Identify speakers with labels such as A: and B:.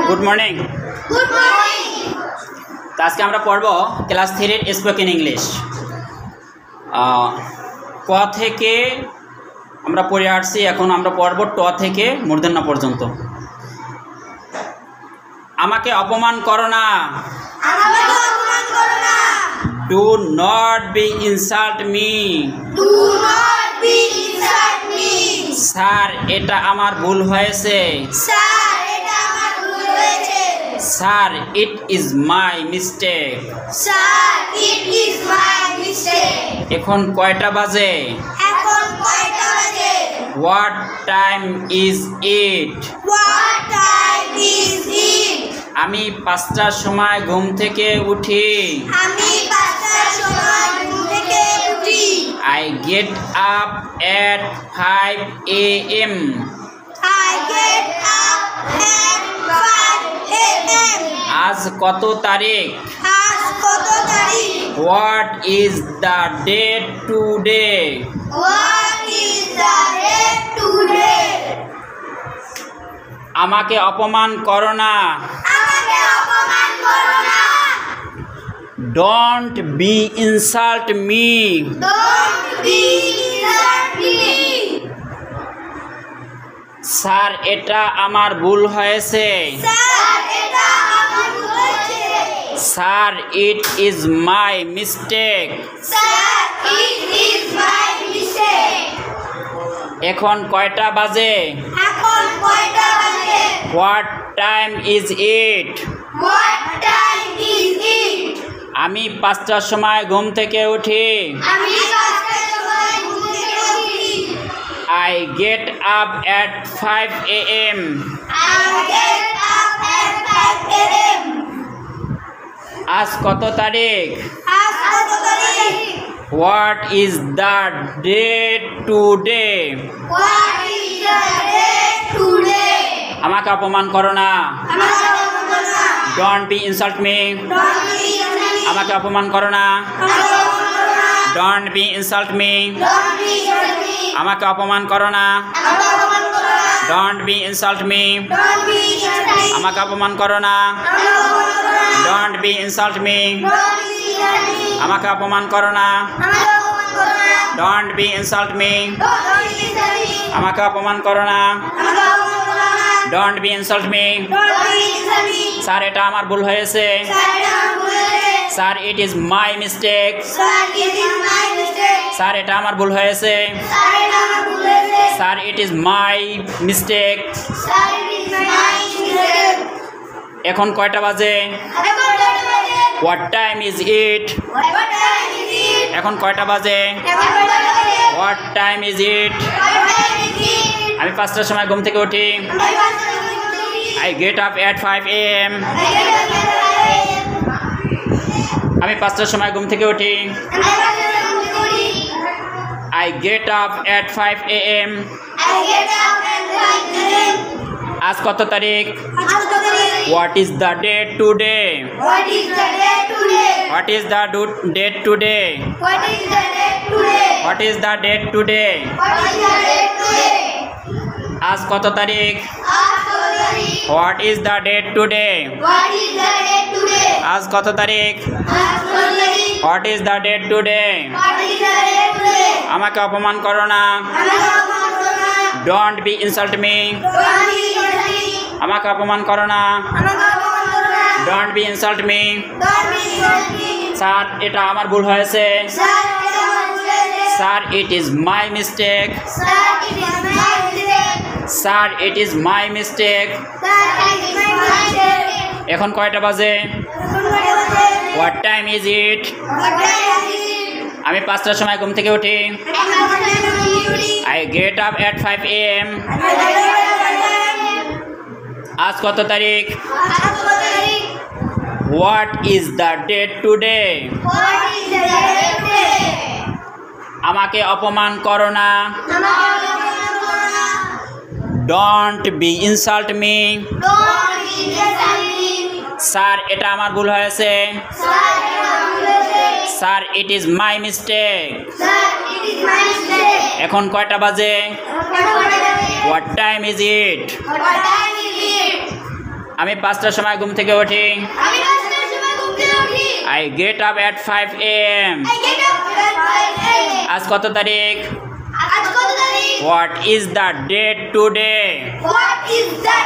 A: Good morning. তো আজকে আমরা পড়ব ক্লাস 3 এর স্পোকেন ইংলিশ। ক থেকে আমরা পড়ে আসছি, এখন আমরা পড়ব ট থেকে মূর্ধন্য পর্যন্ত। আমাকে অপমান করো না। Do not be insult me. Sir, এটা আমার ভুল হয়েছে। Sir, it is my mistake. এখন কয়টা বাজে? What time is it? আমি 5টার সময় ঘুম থেকে উঠি। I get up at 5 a.m. আজ কত তারিখ? What is the date today? আমাকে অপমান করো না। Don't be insult me. Sir, এটা আমার ভুল হয়েছে। Sir, it is my mistake. এখন কয়টা বাজে? What time is it? আমি 5টার সময় ঘুম থেকে উঠি। I get up at 5 a.m. আজ কত তারিখ? What is the date today? আমাকে অপমান করো না। Don't be insult me. আমাকে অপমান করো না। Don't be insult me. আমাকে অপমান করো না। Don't be insult me. আমাকে অপমান করো না। Don't be insult me. আমাকে অপমান করো না। Don't be insult me. আমাকে অপমান করো না। Don't be insult me. Sir, এটা আমার ভুল হয়েছে। Sir, it is my mistake. Sir, এটা আমার ভুল হয়েছে। Sir, it is my mistake. এখন কয়টা বাজে? হোয়াট টাইম ইজ ইট? এখন কয়টা বাজে? What time is it? আমি 5টার সময় ঘুম থেকে উঠি। I get up at 5 a.m. আমি 5টার সময় ঘুম থেকে উঠি। I get up at 5 a.m. আজ কত তারিখ? What is the date today? What is the date today? What is the date today? আজ কত তারিখ? What is the date today? আজ কত তারিখ? What is the date today? আমাকে অপমান করো না। Don't be insult me. আমাকে অপমান করো না। Don't be insult me. Sir, এটা আমার ভুল হয়েছে। Sir, it is my mistake. Sir, it is my mistake. এখন কয়টা বাজে? What time is it? আমি 5টার সময় ঘুম থেকে উঠি। I get up at 5 a.m. আজ কত তারিখ? What is the date today? আমাকে অপমান করো না। Don't be insult me. Sir, এটা আমার ভুল হয়েছে। Sir, it is my mistake. এখন কয়টা বাজে? What time is it?
B: What time is it?
A: আমি 5টার সময় ঘুম থেকে উঠি।
B: আমি 5টার সময় ঘুম থেকে উঠি।
A: I get up at 5 a.m.
B: I get up at 5 a.m.
A: আজ কত তারিখ?
B: আজ কত তারিখ?
A: What is the date today?
B: What is the